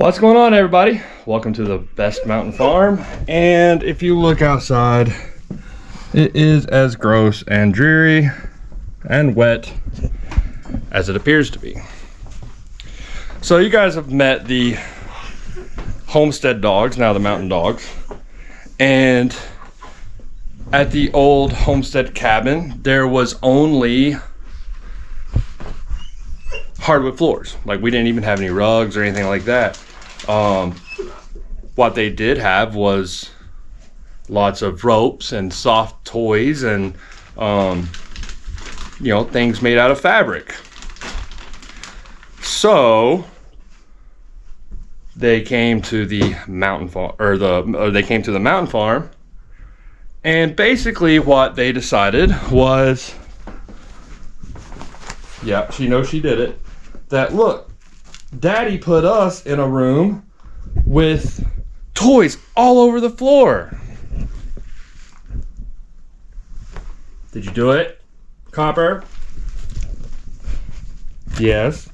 What's going on, everybody? Welcome to the best mountain farm. And if you look outside, it is as gross and dreary and wet as it appears to be. So you guys have met the homestead dogs, now the mountain dogs. And at the old homestead cabin, there was only hardwood floors. Like, we didn't even have any rugs or anything like that. What they did have was lots of ropes and soft toys and things made out of fabric. So they came to the mountain farm, and basically what they decided was, yeah, she knows she did it, that look, Daddy put us in a room with toys all over the floor. Did you do it, Copper? Yes.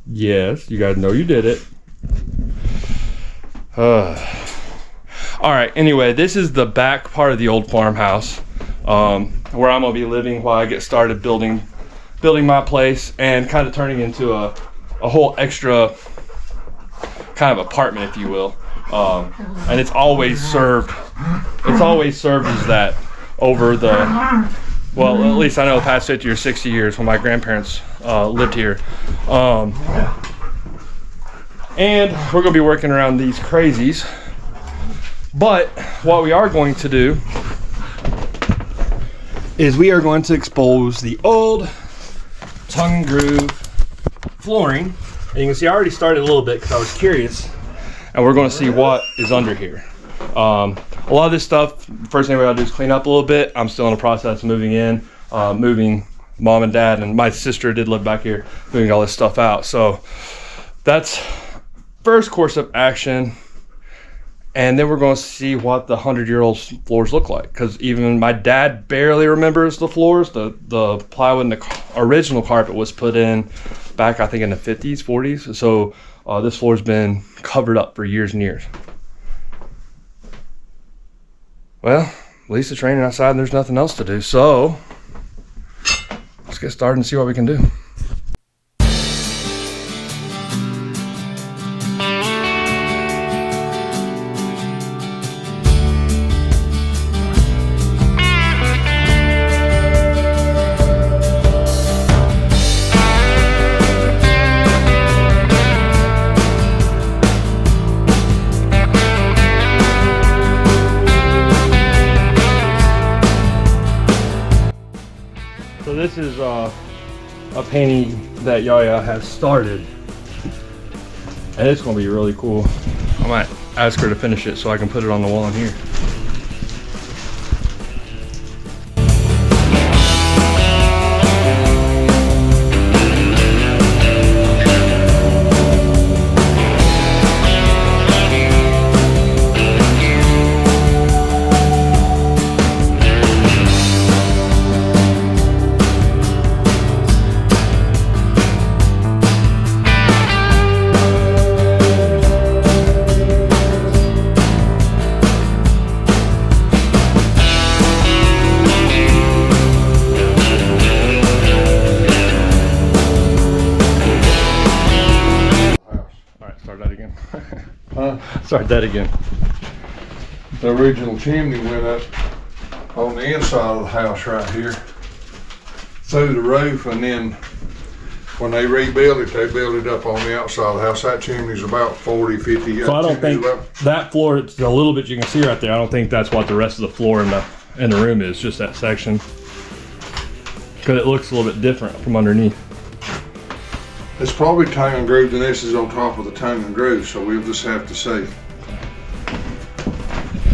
Yes, you guys know you did it. All right, anyway, this is the back part of the old farmhouse, where I'm gonna be living while I get started building my place and kind of turning into a whole extra kind of apartment, if you will. And it's always served as that over the, well, at least I know the past 50 or 60 years when my grandparents lived here. And we're gonna be working around these crazies. But what we are going to do is we are going to expose the old tongue and groove flooring. And you can see I already started a little bit because I was curious. And we're going to see what is under here. A lot of this stuff, first thing we gotta do is clean up a little bit. I'm still in the process of moving in, moving mom and dad, and my sister did live back here, moving all this stuff out. So that's first course of action. And then we're going to see what the 100-year-old floors look like, because even my dad barely remembers the floors. The plywood and the original carpet was put in back, I think, in the 50s, 40s. So this floor's been covered up for years and years. Well, at least it's raining outside and there's nothing else to do. So let's get started and see what we can do. So this is a painting that Yaya has started, and it's going to be really cool. I might ask her to finish it so I can put it on the wall in here. Start that again. The original chimney went up on the inside of the house right here through the roof, and then when they rebuilt it, they built it up on the outside of the house. That chimney's about 40, 50. So I don't think that floor, it's a little bit you can see right there. I don't think that's what the rest of the floor in the room is, just that section. Because it looks a little bit different from underneath. It's probably tongue and groove, and this is on top of the tongue and groove, so we'll just have to see.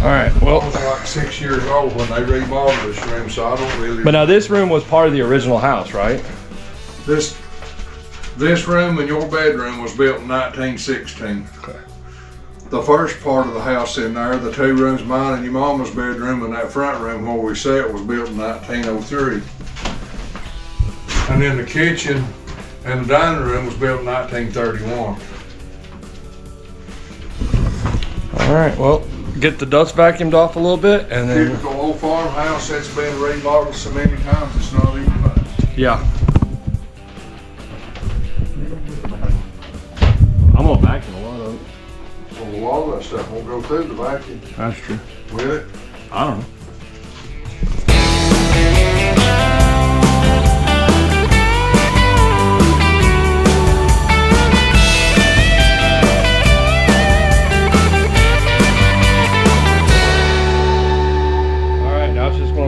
All right, well. I was like 6 years old when they remodeled this room, so I don't really. But now this room was part of the original house, right? This room and your bedroom was built in 1916. Okay. The first part of the house in there, the two rooms, mine and your mama's bedroom, and that front room where we sat was built in 1903. And then the kitchen and the dining room was built in 1931. All right, well, get the dust vacuumed off a little bit, and then Typical old farmhouse that's been remodeled so many times it's not even funny. yeah. I'm gonna vacuum a lot of it. Well, a lot of that stuff won't go through the vacuum. That's true. Will it? I don't know.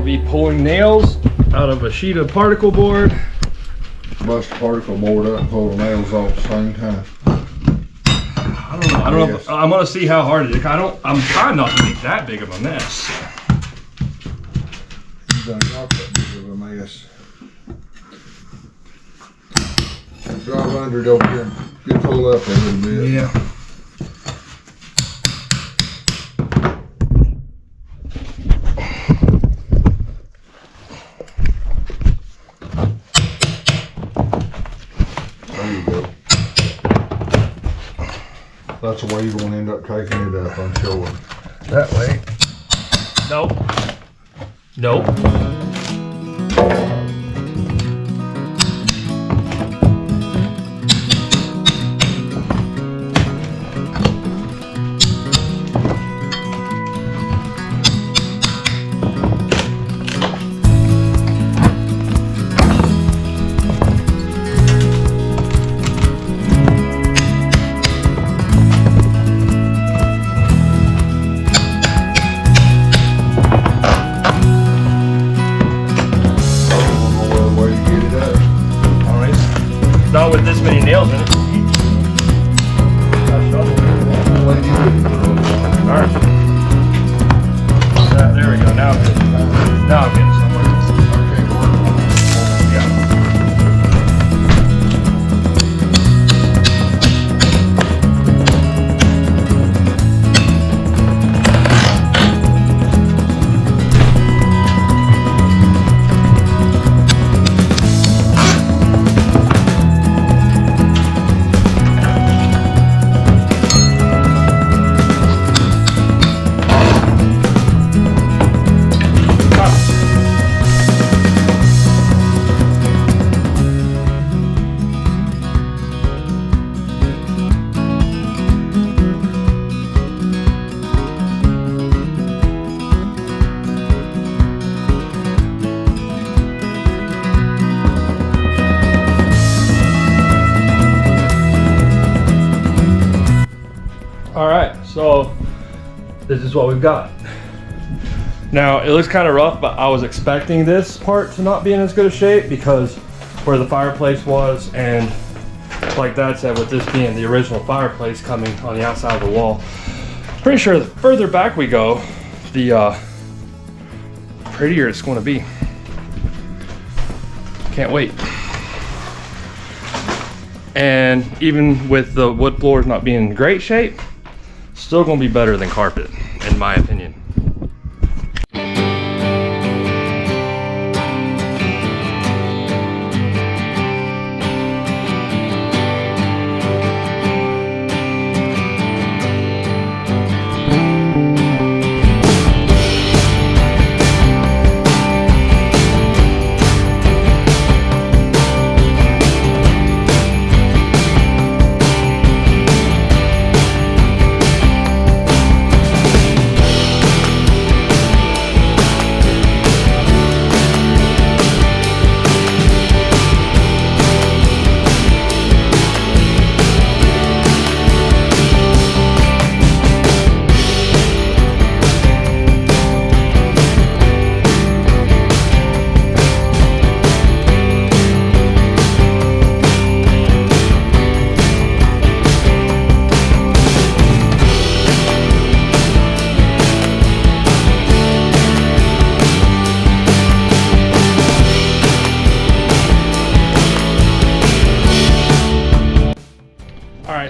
Be pulling nails out of a sheet of particle board. Bust the particle board up and pull the nails off at the same time. I don't know. I'm gonna see how hard it is. I'm trying not to make that big of a mess. You done got that big of a mess. Drive under it over here and get pulled up a little bit. Yeah. That's the way you're going to end up taking it up, I'm sure. That way. Nope. Nope. Not with this many nails in it. Alright. There we go. Now I'm getting somewhere. Yeah. All right, so this is what we've got. Now it looks kind of rough, but I was expecting this part to not be in as good a shape because where the fireplace was, and like Dad said, with this being the original fireplace coming on the outside of the wall, pretty sure the further back we go, the prettier it's going to be. Can't wait. And even with the wood floors not being in great shape, still gonna be better than carpet, in my opinion.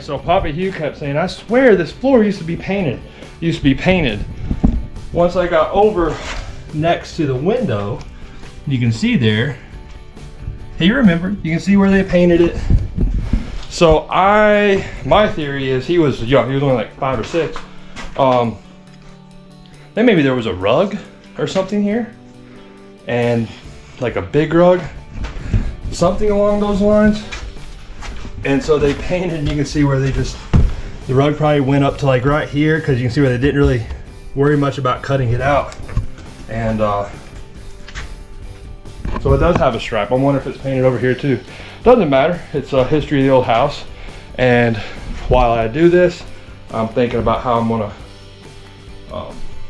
So Papa Hugh kept saying, I swear this floor used to be painted. Once I got over next to the window, you can see there, hey, you remember, you can see where they painted it. So my theory is he was young, he was only like 5 or 6. Then maybe there was a rug or something here, and like a big rug, something along those lines. And so they painted, and you can see where they just, the rug probably went up to like right here, because you can see where they didn't really worry much about cutting it out. And so it does have a stripe. I wonder if it's painted over here too. Doesn't matter, it's a history of the old house. And while I do this, I'm thinking about how I'm gonna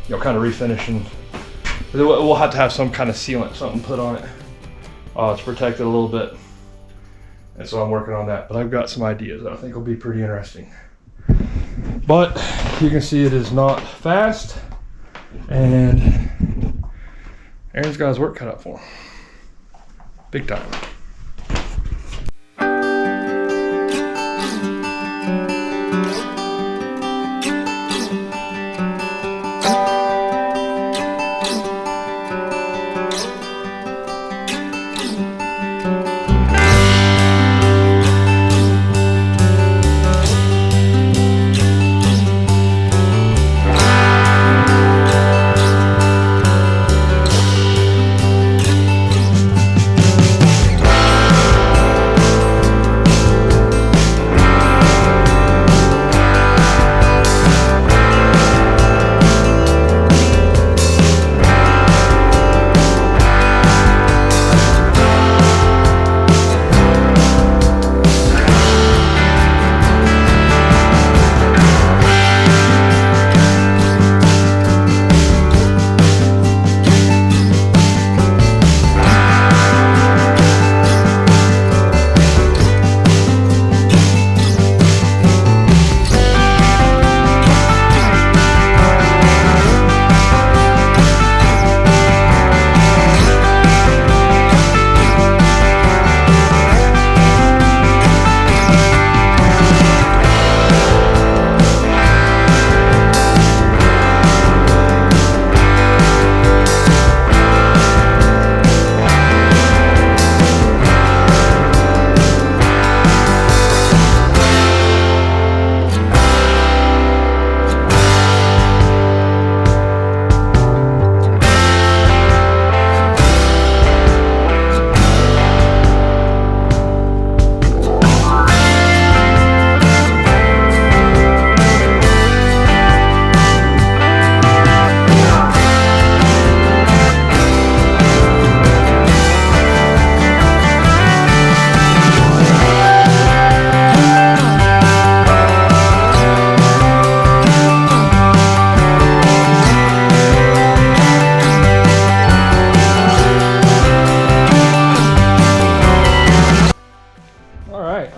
you know, kind of refinish, and we'll have to have some kind of sealant, something put on it to protect it a little bit. And so I'm working on that, but I've got some ideas that I think will be pretty interesting. But you can see it is not fast, and Aaron's got his work cut out for him. Big time.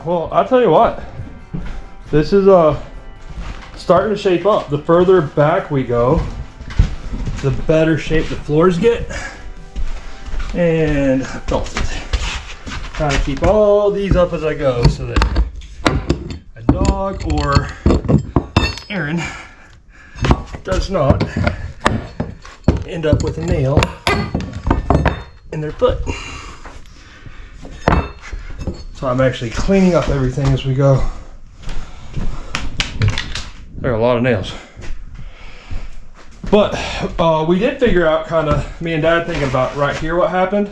Well, I'll tell you what, this is starting to shape up. The further back we go, the better shape the floors get. And I built it. Trying to keep all these up as I go so that a dog or Aaron does not end up with a nail in their foot. So I'm actually cleaning up everything as we go. There are a lot of nails. But we did figure out, kind of, me and Dad thinking about right here what happened.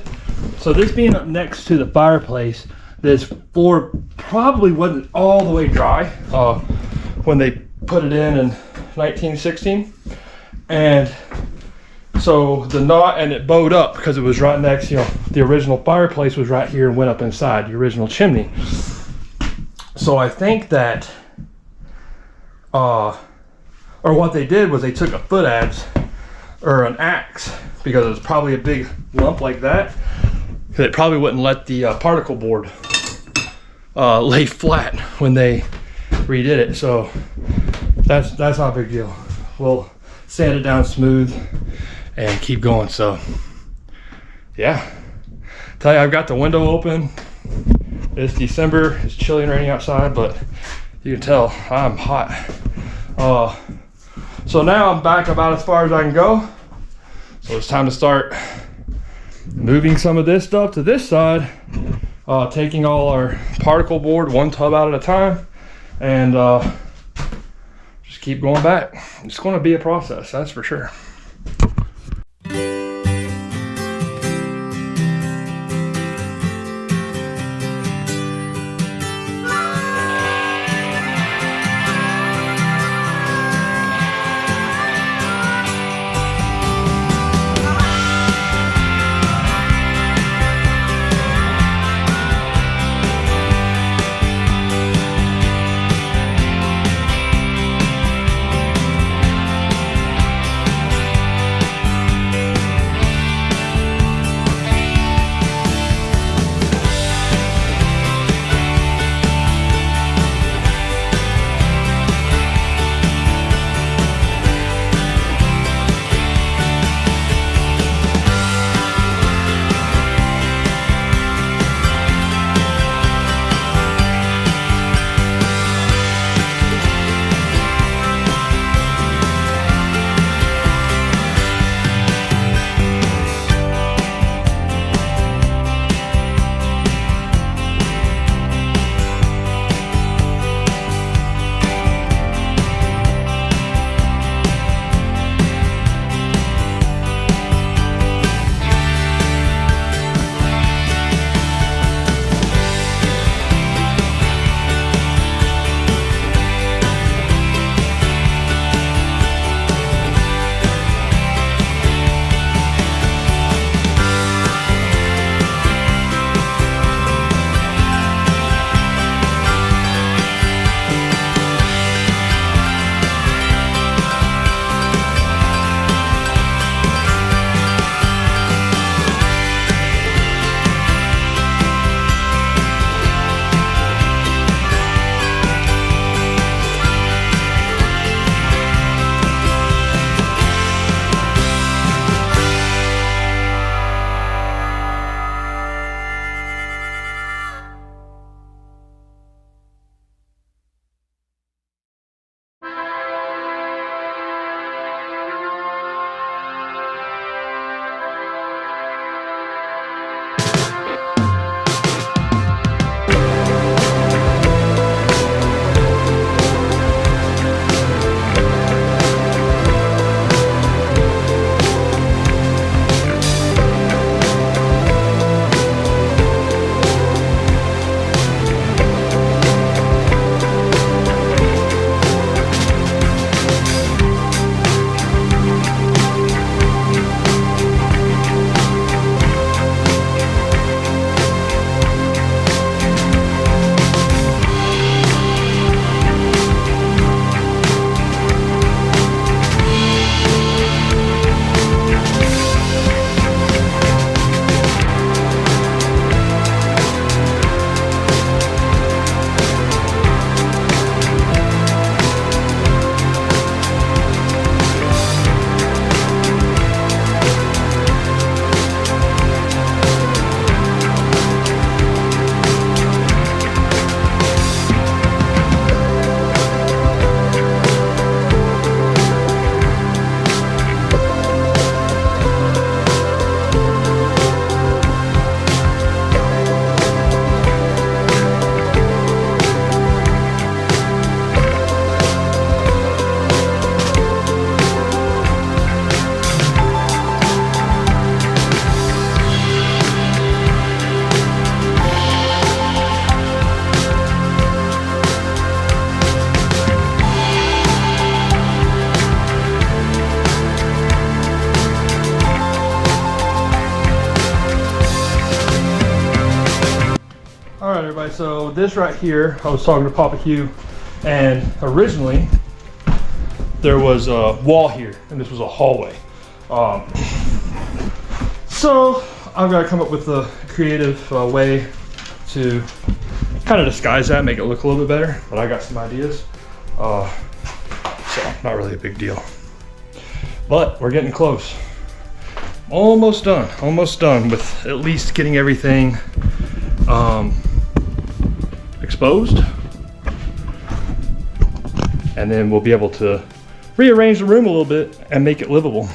So this being up next to the fireplace, this floor probably wasn't all the way dry when they put it in 1916. And so the knot, and it bowed up because it was right next, you know, the original fireplace was right here and went up inside the original chimney. So I think that, or what they did was they took a foot adze or an axe, because it was probably a big lump like that. It probably wouldn't let the particle board lay flat when they redid it. So that's not a big deal. We'll sand it down smooth and keep going. So yeah, tell you, I've got the window open. It's December, it's chilly and raining outside, but you can tell I'm hot. So now I'm back about as far as I can go. So it's time to start moving some of this stuff to this side, taking all our particle board one tub out at a time, and just keep going back. It's going to be a process, that's for sure. Alright, so this right here, I was talking to Papa Hugh, and originally there was a wall here, and this was a hallway. So I've got to come up with a creative way to kind of disguise that, make it look a little bit better, but I got some ideas. So not really a big deal, but we're getting close. Almost done with at least getting everything exposed, and then we'll be able to rearrange the room a little bit and make it livable.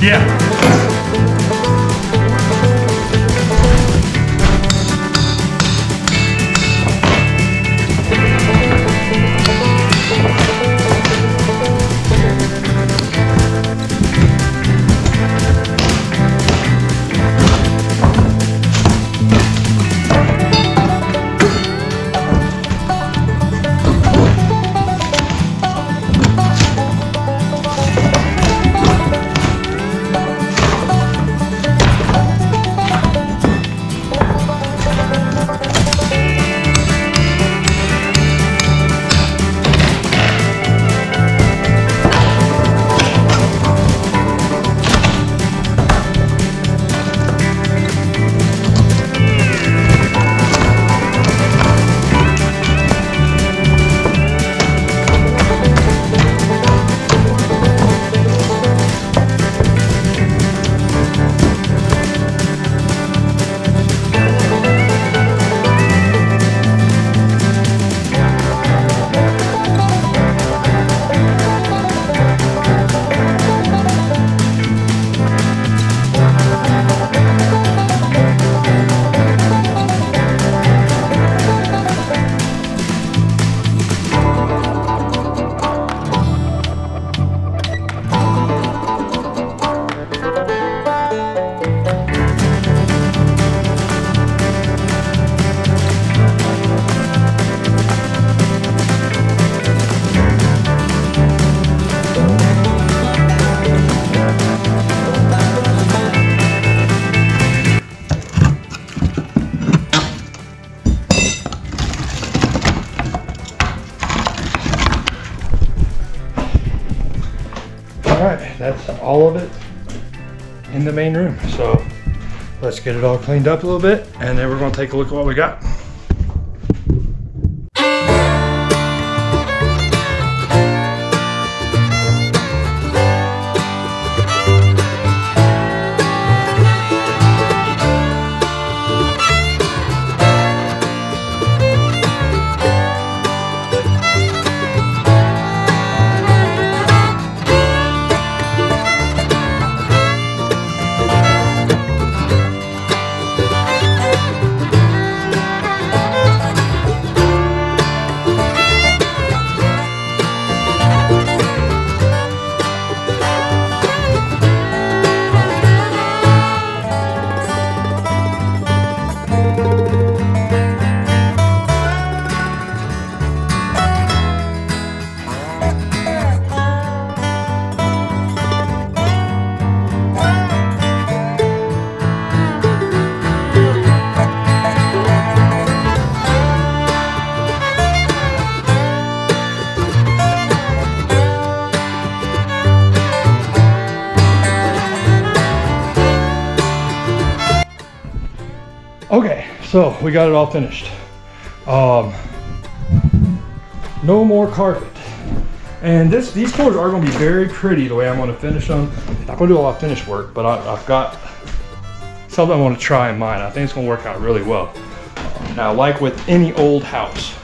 Yeah. Alright, that's all of it in the main room. So let's get it all cleaned up a little bit and then we're going to take a look at what we got. Okay, so we got it all finished. No more carpet. And these floors are going to be very pretty the way I'm going to finish them. Not going to do a lot of finish work, but I've got something I want to try in mind. I think it's going to work out really well. Now, like with any old house,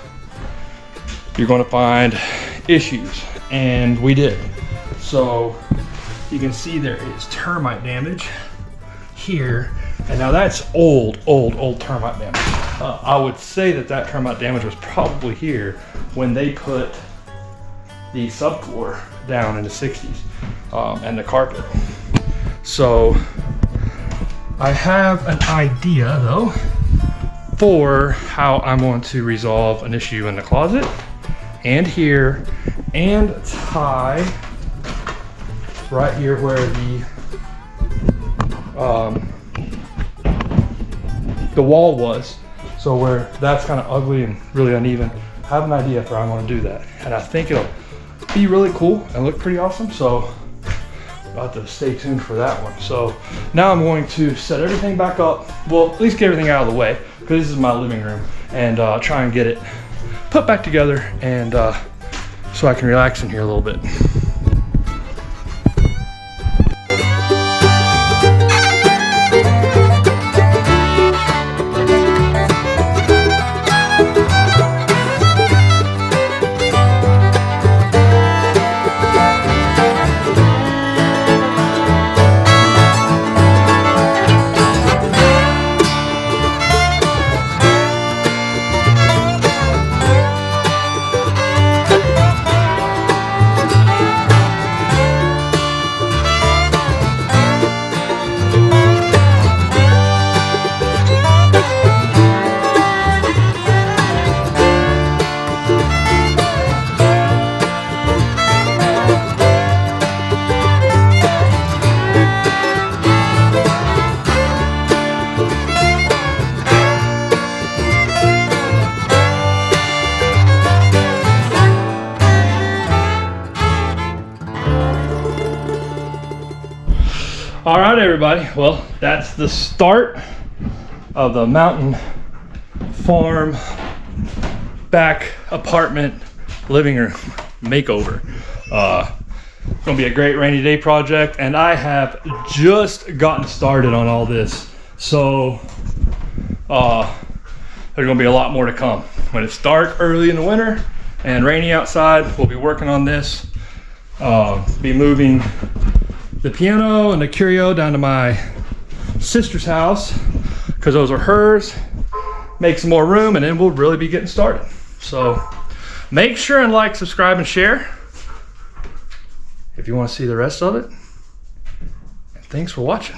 you're going to find issues, and we did. So you can see there is termite damage here, and now that's old termite damage. I would say that termite damage was probably here when they put the subfloor down in the 60s and the carpet. So I have an idea though for how I'm going to resolve an issue in the closet and here, and tie right here where the wall was, so where that's kind of ugly and really uneven. I have an idea for how I'm going to do that, and I think it'll be really cool and look pretty awesome. So I'll have to stay tuned for that one. So now I'm going to set everything back up, well, at least get everything out of the way, because this is my living room, and try and get it put back together, and so I can relax in here a little bit. All right, everybody. Well, that's the start of the mountain farm back apartment living room makeover. It's gonna be a great rainy day project, and I have just gotten started on all this. So there's gonna be a lot more to come. When it's dark early in the winter and rainy outside, we'll be working on this. Be moving the piano and the curio down to my sister's house because those are hers. Make some more room, and then we'll really be getting started. So make sure and like, subscribe, and share if you want to see the rest of it. And thanks for watching.